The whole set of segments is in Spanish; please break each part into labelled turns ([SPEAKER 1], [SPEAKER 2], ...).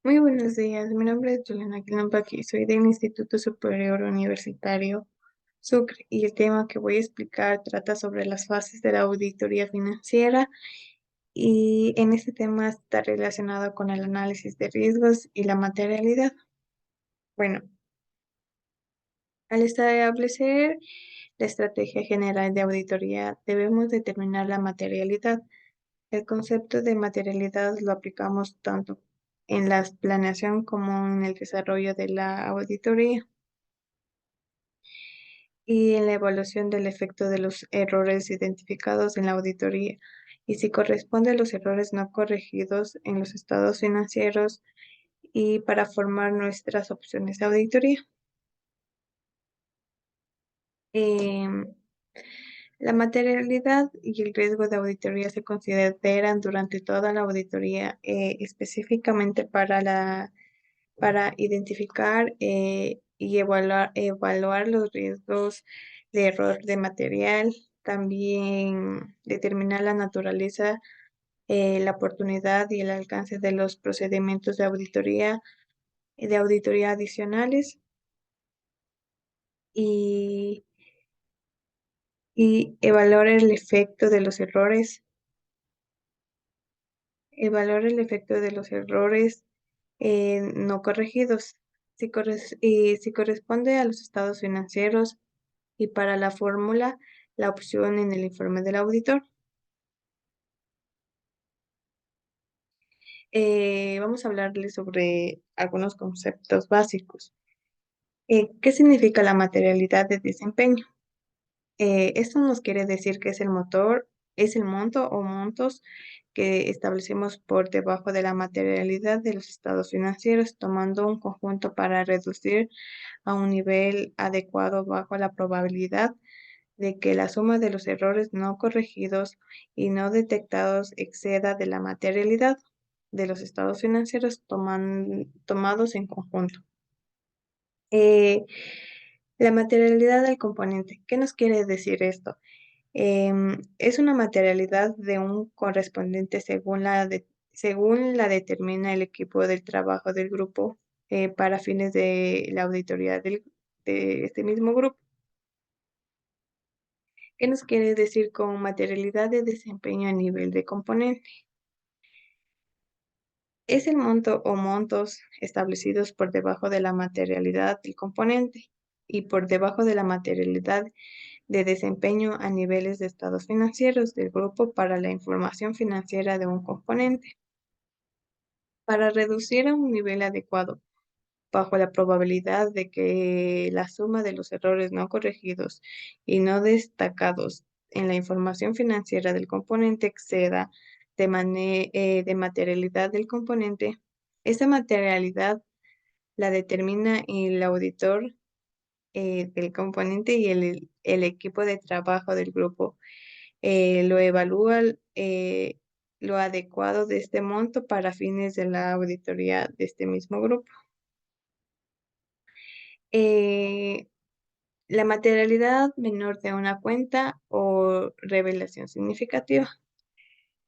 [SPEAKER 1] Muy buenos días, mi nombre es Juliana Quilampaqui, soy del Instituto Superior Universitario Sucre y el tema que voy a explicar trata sobre las fases de la auditoría financiera y en este tema está relacionado con el análisis de riesgos y la materialidad. Bueno, al establecer la estrategia general de auditoría debemos determinar la materialidad. El concepto de materialidad lo aplicamos tanto en la planeación como en el desarrollo de la auditoría y en la evaluación del efecto de los errores identificados en la auditoría y si corresponde a los errores no corregidos en los estados financieros y para formar nuestras opciones de auditoría. Em, la materialidad y el riesgo de auditoría se consideran durante toda la auditoría, específicamente para identificar y evaluar los riesgos de error de material, también determinar la naturaleza, la oportunidad y el alcance de los procedimientos de auditoría adicionales y, y evaluar el efecto de los errores, evaluar el efecto de los errores no corregidos, si corresponde a los estados financieros y para la fórmula, la opción en el informe del auditor. Vamos a hablarles sobre algunos conceptos básicos. ¿Qué significa la materialidad de desempeño? Esto nos quiere decir que es el monto o montos que establecemos por debajo de la materialidad de los estados financieros, tomando un conjunto para reducir a un nivel adecuado bajo la probabilidad de que la suma de los errores no corregidos y no detectados exceda de la materialidad de los estados financieros tomados en conjunto. Eh, la materialidad del componente. ¿Qué nos quiere decir esto? Es una materialidad de un correspondiente según la determina el equipo del trabajo del grupo para fines de la auditoría de este mismo grupo. ¿Qué nos quiere decir con materialidad de desempeño a nivel de componente? Es el monto o montos establecidos por debajo de la materialidad del componente y por debajo de la materialidad de desempeño a niveles de estados financieros del grupo para la información financiera de un componente. Para reducir a un nivel adecuado, bajo la probabilidad de que la suma de los errores no corregidos y no destacados en la información financiera del componente exceda de materialidad del componente, esa materialidad la determina el auditor del componente y el equipo de trabajo del grupo. Lo evalúa lo adecuado de este monto para fines de la auditoría de este mismo grupo. Eh, la materialidad menor de una cuenta o revelación significativa.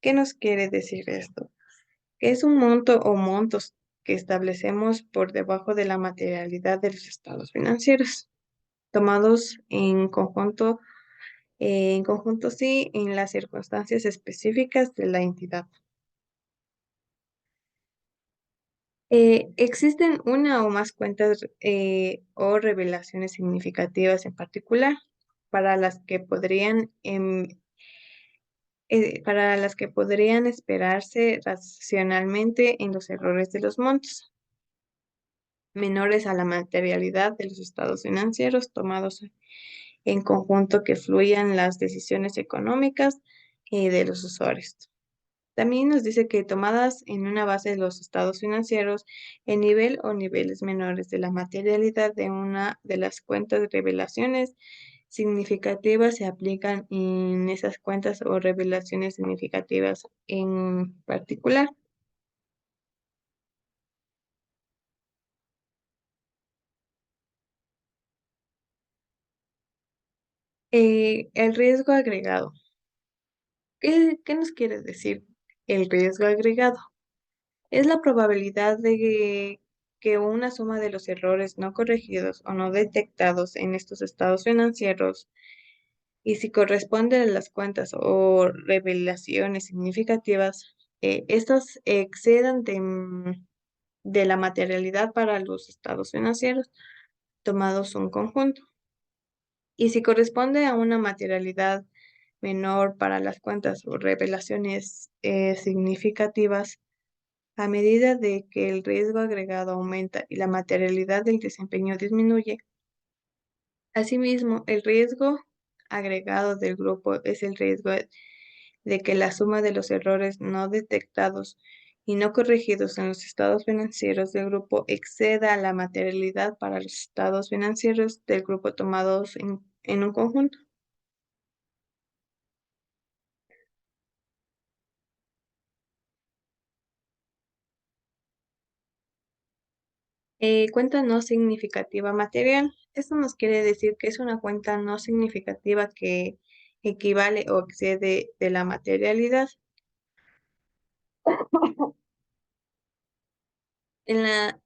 [SPEAKER 1] ¿Qué nos quiere decir esto? Que es un monto o montos que establecemos por debajo de la materialidad de los estados financieros, tomados en conjunto sí, en las circunstancias específicas de la entidad. Existen una o más cuentas o revelaciones significativas en particular para las que para las que podrían esperarse racionalmente en los errores de los montos, menores a la materialidad de los estados financieros tomados en conjunto que fluyan las decisiones económicas de los usuarios. También nos dice que tomadas en una base de los estados financieros, el nivel o niveles menores de la materialidad de una de las cuentas de revelaciones significativas se aplican en esas cuentas o revelaciones significativas en particular. El riesgo agregado. ¿Qué nos quiere decir el riesgo agregado? Es la probabilidad de que una suma de los errores no corregidos o no detectados en estos estados financieros y si corresponde a las cuentas o revelaciones significativas, estas excedan de la materialidad para los estados financieros tomados un conjunto. Y si corresponde a una materialidad menor para las cuentas o revelaciones significativas, a medida de que el riesgo agregado aumenta y la materialidad del desempeño disminuye, asimismo, el riesgo agregado del grupo es el riesgo de que la suma de los errores no detectados y no corregidos en los estados financieros del grupo exceda la materialidad para los estados financieros del grupo tomados en un conjunto. Cuenta no significativa material. Esto nos quiere decir que es una cuenta no significativa que equivale o excede de la materialidad. En la,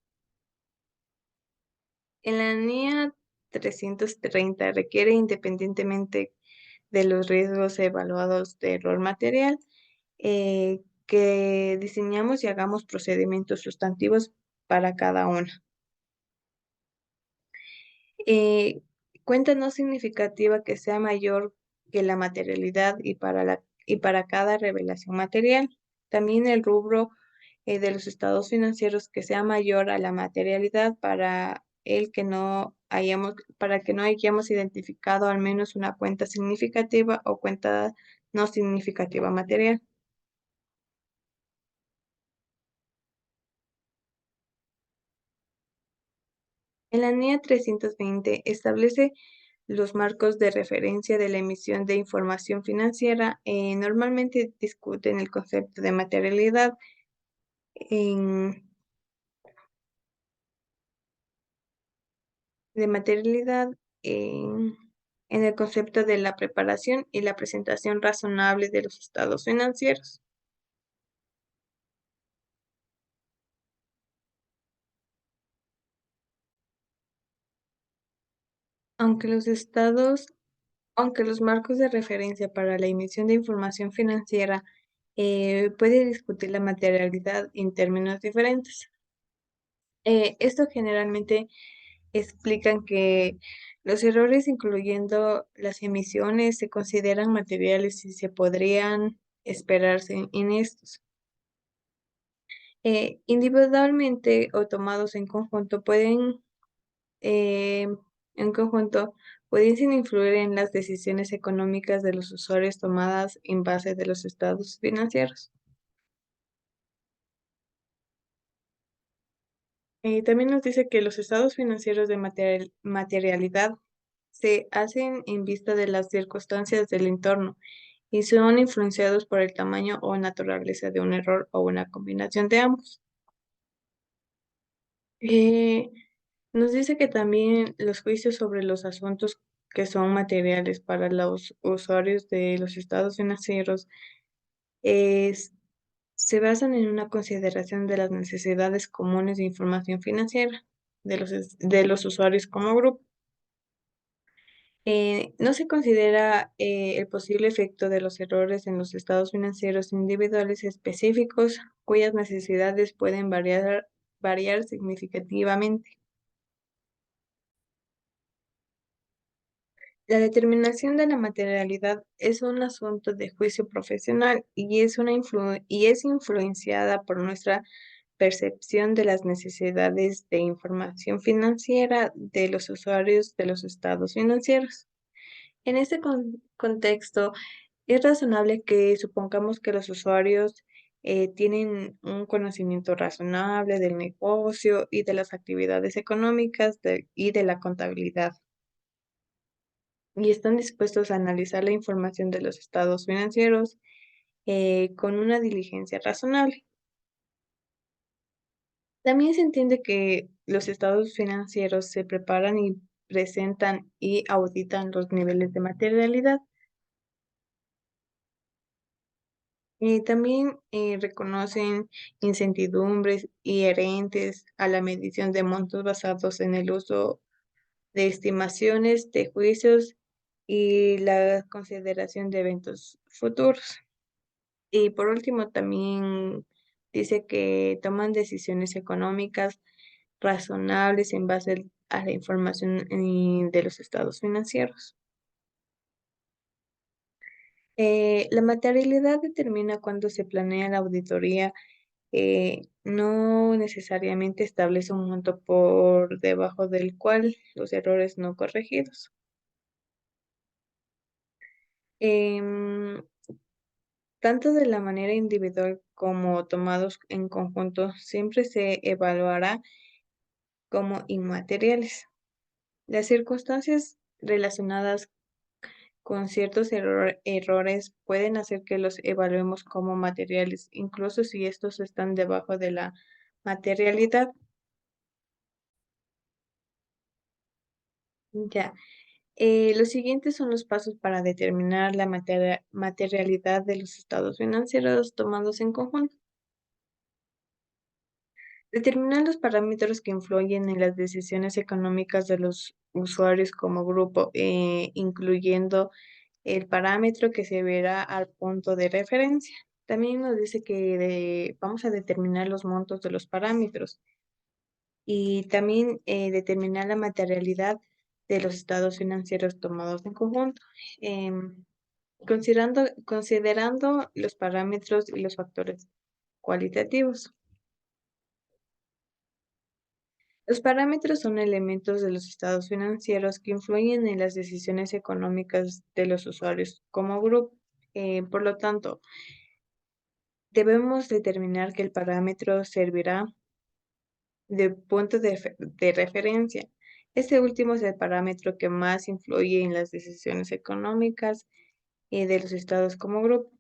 [SPEAKER 1] en la NIA 330 requiere independientemente de los riesgos evaluados de error material, que diseñamos y hagamos procedimientos sustantivos para cada una. Eh, Cuenta no significativa que sea mayor que la materialidad y para cada revelación material. También el rubro de los estados financieros que sea mayor a la materialidad para que no hayamos identificado al menos una cuenta significativa o cuenta no significativa material. En la NIA 320 establece los marcos de referencia de la emisión de información financiera. Normalmente discuten el concepto en, de materialidad en, en el concepto de la preparación y la presentación razonable de los estados financieros. Aunque los estados, aunque los marcos de referencia para la emisión de información financiera puede discutir la materialidad en términos diferentes. Esto generalmente explican que los errores, incluyendo las emisiones, se consideran materiales y se podrían esperarse en estos. Individualmente o tomados eh, en conjunto, pueden influir en las decisiones económicas de los usuarios tomadas en base de los estados financieros. También nos dice que los estados financieros de materialidad se hacen en vista de las circunstancias del entorno y son influenciados por el tamaño o naturaleza de un error o una combinación de ambos. Eh, Nos dice que también los juicios sobre los asuntos que son materiales para los usuarios de los estados financieros es- se basan en una consideración de las necesidades comunes de información financiera de los usuarios como grupo. No se considera el posible efecto de los errores en los estados financieros individuales específicos cuyas necesidades pueden variar significativamente. La determinación de la materialidad es un asunto de juicio profesional y es influenciada por nuestra percepción de las necesidades de información financiera de los usuarios de los estados financieros. En este contexto, es razonable que supongamos que los usuarios tienen un conocimiento razonable del negocio y de las actividades económicas y de la contabilidad, y están dispuestos a analizar la información de los estados financieros con una diligencia razonable. También se entiende que los estados financieros se preparan y presentan y auditan los niveles de materialidad. También reconocen incertidumbres inherentes a la medición de montos basados en el uso de estimaciones de juicios y la consideración de eventos futuros. Y por último, también dice que toman decisiones económicas razonables en base a la información de los estados financieros. La materialidad determina cuándo se planea la auditoría, no necesariamente establece un monto por debajo del cual los errores no corregidos. Em, Tanto de la manera individual como tomados en conjunto, siempre se evaluará como inmateriales. Las circunstancias relacionadas con ciertos errores pueden hacer que los evaluemos como materiales, incluso si estos están debajo de la materialidad. Ya. Los siguientes son los pasos para determinar la materialidad de los estados financieros tomados en conjunto. Determinar los parámetros que influyen en las decisiones económicas de los usuarios como grupo, incluyendo el parámetro que se verá al punto de referencia. También nos dice que vamos a determinar los montos de los parámetros y también determinar la materialidad de los estados financieros tomados en conjunto. Em, considerando los parámetros y los factores cualitativos. Los parámetros son elementos de los estados financieros que influyen en las decisiones económicas de los usuarios como grupo. Por lo tanto, debemos determinar que el parámetro servirá de punto de referencia. Este último es el parámetro que más influye en las decisiones económicas de los estados como grupo.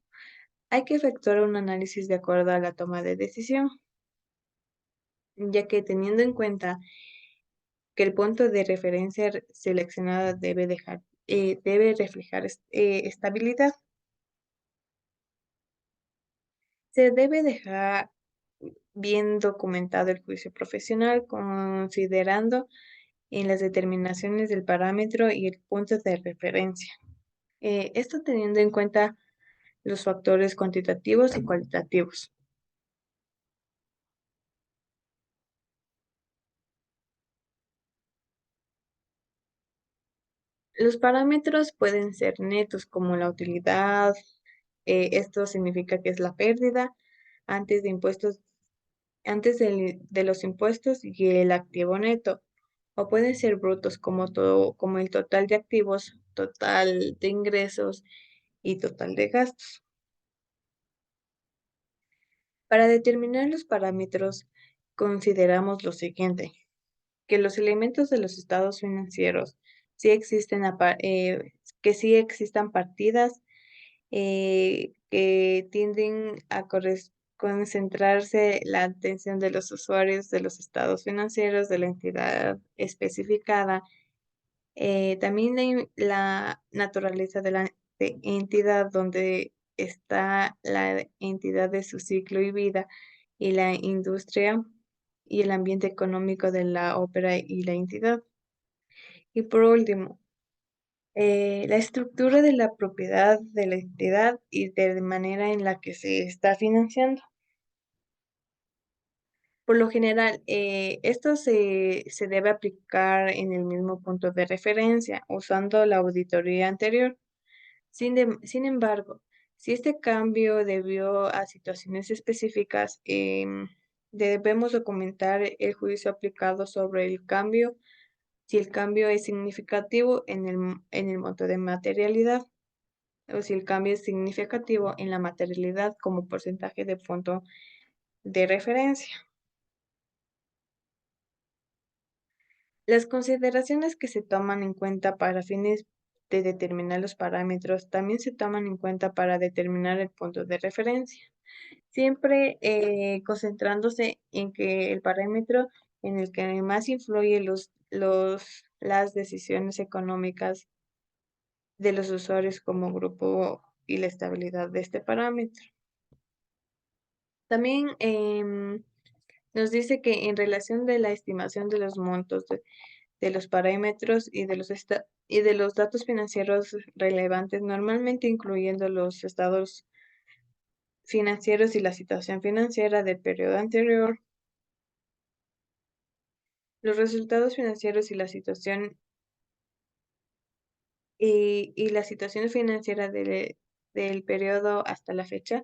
[SPEAKER 1] Hay que efectuar un análisis de acuerdo a la toma de decisión, ya que teniendo en cuenta que el punto de referencia seleccionado debe reflejar estabilidad. Se debe dejar bien documentado el juicio profesional, considerando en las determinaciones del parámetro y el punto de referencia. Esto teniendo en cuenta los factores cuantitativos y cualitativos. Los parámetros pueden ser netos como la utilidad, esto significa que es la pérdida antes de impuestos, de los impuestos y el activo neto, o pueden ser brutos como todo, como el total de activos, total de ingresos y total de gastos. Para determinar los parámetros, consideramos lo siguiente, que los elementos de los estados financieros sí existen, que sí existan partidas que tienden a concentrarse la atención de los usuarios de los estados financieros de la entidad especificada. También la naturaleza de la entidad donde está la entidad de su ciclo y vida y la industria y el ambiente económico de la ópera y la entidad. Y por último, la estructura de la propiedad de la entidad y de manera en la que se está financiando. Por lo general, esto se debe aplicar en el mismo punto de referencia, usando la auditoría anterior. Sin embargo, si este cambio debió a situaciones específicas, debemos documentar el juicio aplicado sobre el cambio, si el cambio es significativo en el monto de materialidad o si el cambio es significativo en la materialidad como porcentaje de punto de referencia. Las consideraciones que se toman en cuenta para fines de determinar los parámetros también se toman en cuenta para determinar el punto de referencia, siempre concentrándose en que el parámetro en el que más influye las decisiones económicas de los usuarios como grupo y la estabilidad de este parámetro. También nos dice que en relación de la estimación de los montos de los parámetros y de los datos financieros relevantes, normalmente incluyendo los estados financieros y la situación financiera del periodo anterior, los resultados financieros y la situación financiera del periodo hasta la fecha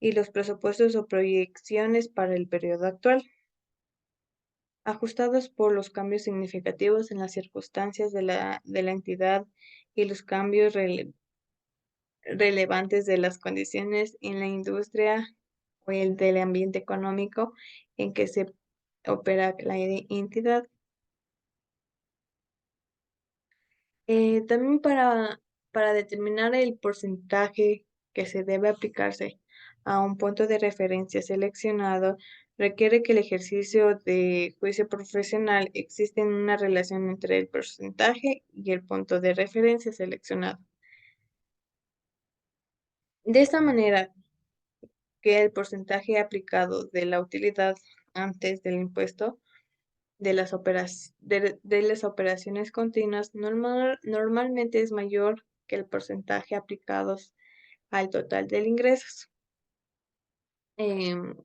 [SPEAKER 1] y los presupuestos o proyecciones para el periodo actual, ajustados por los cambios significativos en las circunstancias de la entidad y los cambios relevantes de las condiciones en la industria o el del ambiente económico en que se opera la entidad. También para determinar el porcentaje que se debe aplicarse a un punto de referencia seleccionado, requiere que el ejercicio de juicio profesional existe una relación entre el porcentaje y el punto de referencia seleccionado. De esta manera, que el porcentaje aplicado de la utilidad antes del impuesto de las operaciones continuas normalmente es mayor que el porcentaje aplicados al total del ingresos. Em,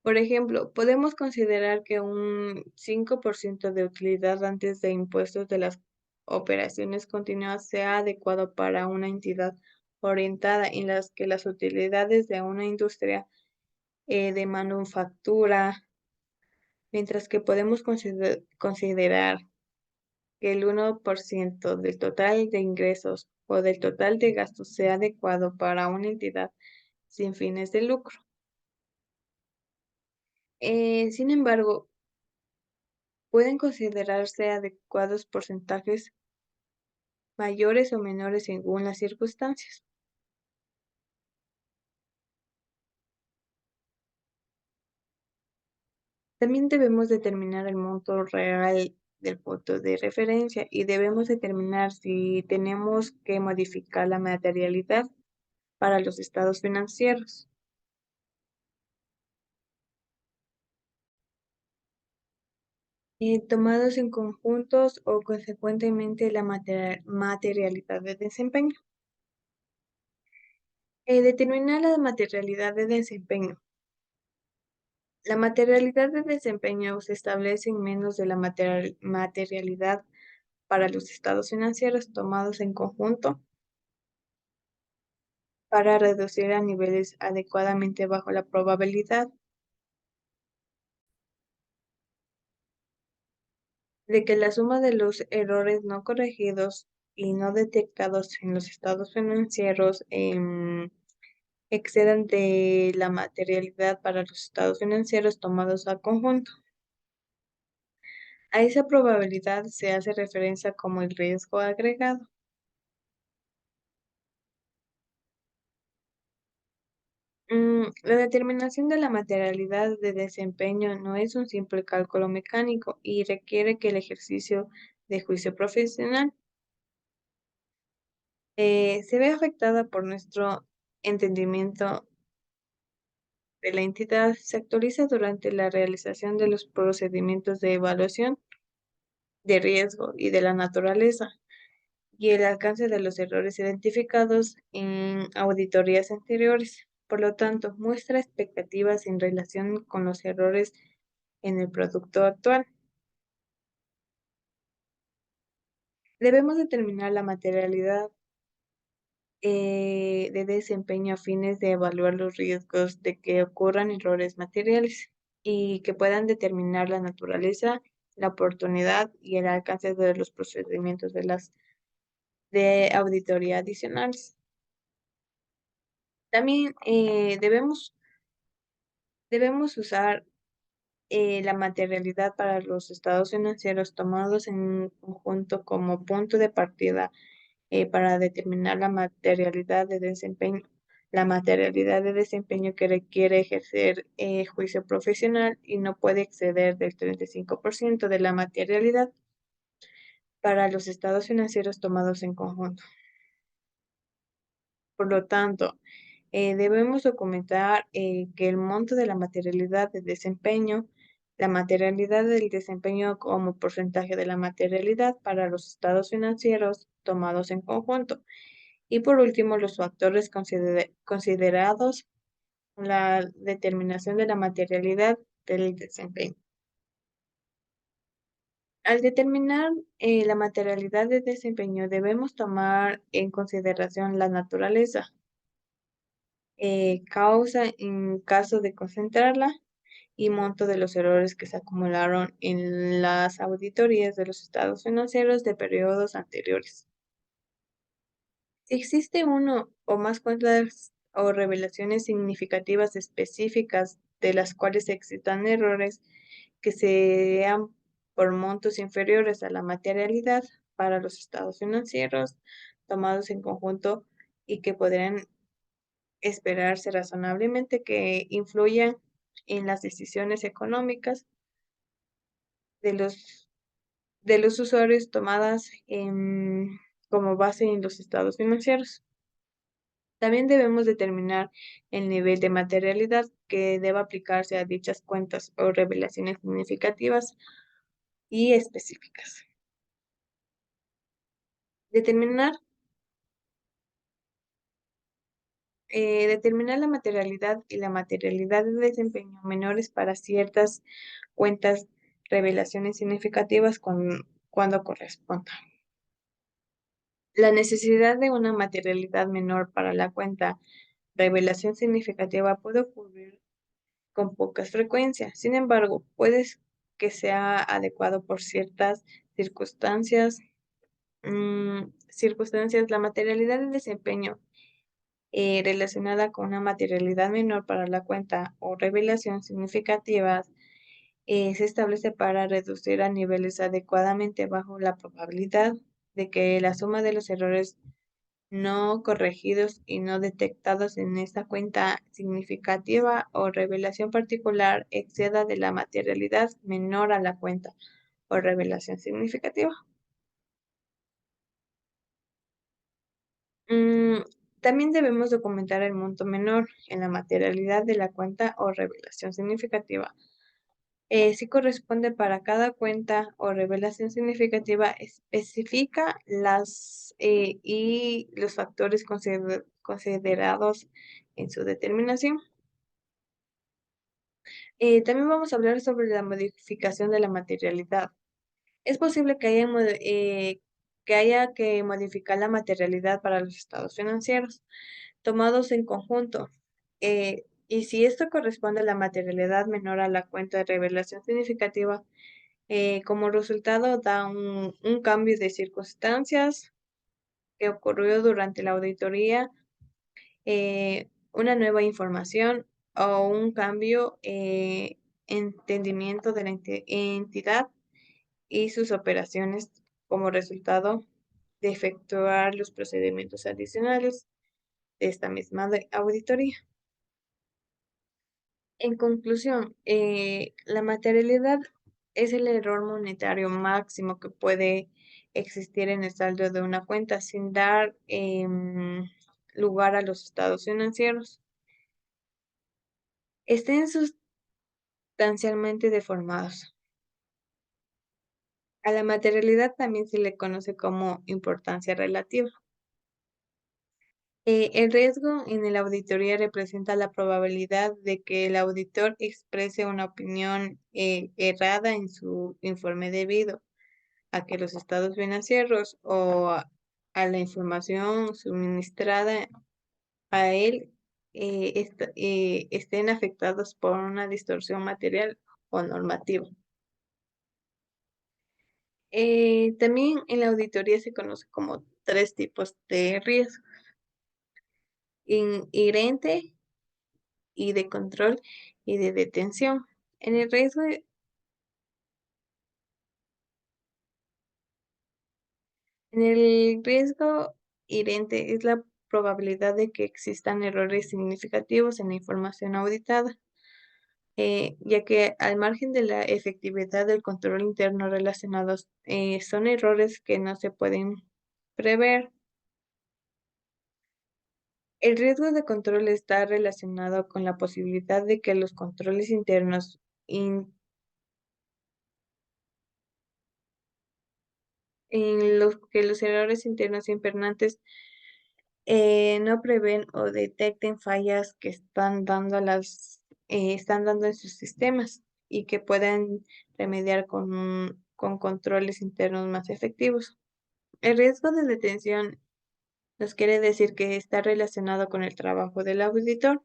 [SPEAKER 1] por ejemplo, podemos considerar que un 5% de utilidad antes de impuestos de las operaciones continuas sea adecuado para una entidad orientada en las que las utilidades de una industria de manufactura, mientras que podemos considerar que el 1% del total de ingresos o del total de gastos sea adecuado para una entidad sin fines de lucro. Sin embargo, pueden considerarse adecuados porcentajes mayores o menores según las circunstancias. También debemos determinar el monto real del punto de referencia y debemos determinar si tenemos que modificar la materialidad para los estados financieros. Tomados en conjuntos o consecuentemente la materialidad de desempeño. Determinar la materialidad de desempeño. La materialidad de desempeño se establece en menos de la materialidad para los estados financieros tomados en conjunto para reducir a niveles adecuadamente bajo la probabilidad de que la suma de los errores no corregidos y no detectados en los estados financieros excedan de la materialidad para los estados financieros tomados a conjunto. A esa probabilidad se hace referencia como el riesgo agregado. La determinación de la materialidad de desempeño no es un simple cálculo mecánico y requiere que el ejercicio de juicio profesional se ve afectada por nuestro entendimiento de la entidad, se actualiza durante la realización de los procedimientos de evaluación de riesgo y de la naturaleza y el alcance de los errores identificados en auditorías anteriores. Por lo tanto, muestra expectativas en relación con los errores en el producto actual. Debemos determinar la materialidad de desempeño a fines de evaluar los riesgos de que ocurran errores materiales y que puedan determinar la naturaleza, la oportunidad y el alcance de los procedimientos de auditoría adicionales. También debemos usar la materialidad para los estados financieros tomados en conjunto como punto de partida para determinar la materialidad de desempeño. La materialidad de desempeño que requiere ejercer juicio profesional y no puede exceder del 35% de la materialidad para los estados financieros tomados en conjunto. Por lo tanto, Debemos documentar que el monto de la materialidad de desempeño, la materialidad del desempeño como porcentaje de la materialidad para los estados financieros tomados en conjunto. Y por último, los factores considerados en la determinación de la materialidad del desempeño. Al determinar la materialidad de desempeño, debemos tomar en consideración la naturaleza, causa en caso de concentrarla y monto de los errores que se acumularon en las auditorías de los estados financieros de periodos anteriores. Si existe uno o más cuentas o revelaciones significativas específicas de las cuales existan errores que sean por montos inferiores a la materialidad para los estados financieros tomados en conjunto y que podrían esperarse razonablemente que influyan en las decisiones económicas de los usuarios tomadas como base en los estados financieros. También debemos determinar el nivel de materialidad que deba aplicarse a dichas cuentas o revelaciones significativas y específicas. Determinar, determinar la materialidad y la materialidad de desempeño menores para ciertas cuentas, revelaciones significativas cuando corresponda. La necesidad de una materialidad menor para la cuenta revelación significativa puede ocurrir con pocas frecuencias. Sin embargo, puede que sea adecuado por ciertas circunstancias. La materialidad del desempeño relacionada con una materialidad menor para la cuenta o revelación significativa se establece para reducir a niveles adecuadamente bajo la probabilidad de que la suma de los errores no corregidos y no detectados en esta cuenta significativa o revelación particular exceda de la materialidad menor a la cuenta o revelación significativa. Mm, También debemos documentar el monto menor en la materialidad de la cuenta o revelación significativa. Si corresponde para cada cuenta o revelación significativa, especifica las y los factores considerados en su determinación. También vamos a hablar sobre la modificación de la materialidad. Es posible que haya que modificar la materialidad para los estados financieros tomados en conjunto. Y si esto corresponde a la materialidad menor a la cuenta de revelación significativa, como resultado da un cambio de circunstancias que ocurrió durante la auditoría, una nueva información o un cambio entendimiento de la entidad y sus operaciones como resultado de efectuar los procedimientos adicionales de esta misma auditoría. En conclusión, la materialidad es el error monetario máximo que puede existir en el saldo de una cuenta sin dar lugar a los estados financieros. Estén sustancialmente deformados. A la materialidad también se le conoce como importancia relativa. El riesgo en la auditoría representa la probabilidad de que el auditor exprese una opinión errada en su informe debido a que los estados financieros a la información suministrada a él estén afectados por una distorsión material o normativa. También en la auditoría se conoce como tres tipos de riesgo: inherente y de control y de detención. En el riesgo, en el riesgo inherente es la probabilidad de que existan errores significativos en la información auditada, ya que al margen de la efectividad del control interno relacionados, son errores que no se pueden prever. El riesgo de control está relacionado con la posibilidad de que los controles internos en los que los errores internos impermanentes no prevén o detecten fallas que están dando en sus sistemas y que puedan remediar con controles internos más efectivos. El riesgo de detención nos quiere decir que está relacionado con el trabajo del auditor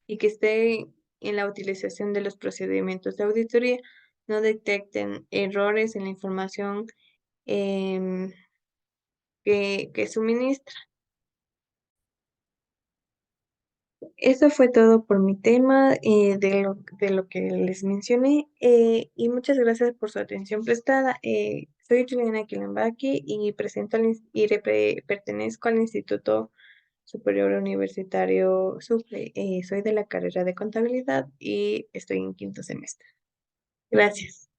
[SPEAKER 1] y que esté en la utilización de los procedimientos de auditoría, no detecten errores en la información em, que suministra. Eso fue todo por mi tema, de lo que les mencioné, y muchas gracias por su atención prestada. Soy Juliana Quilenbaki y pertenezco al Instituto Superior Universitario Sucre. Soy de la carrera de contabilidad y estoy en quinto semestre. Gracias.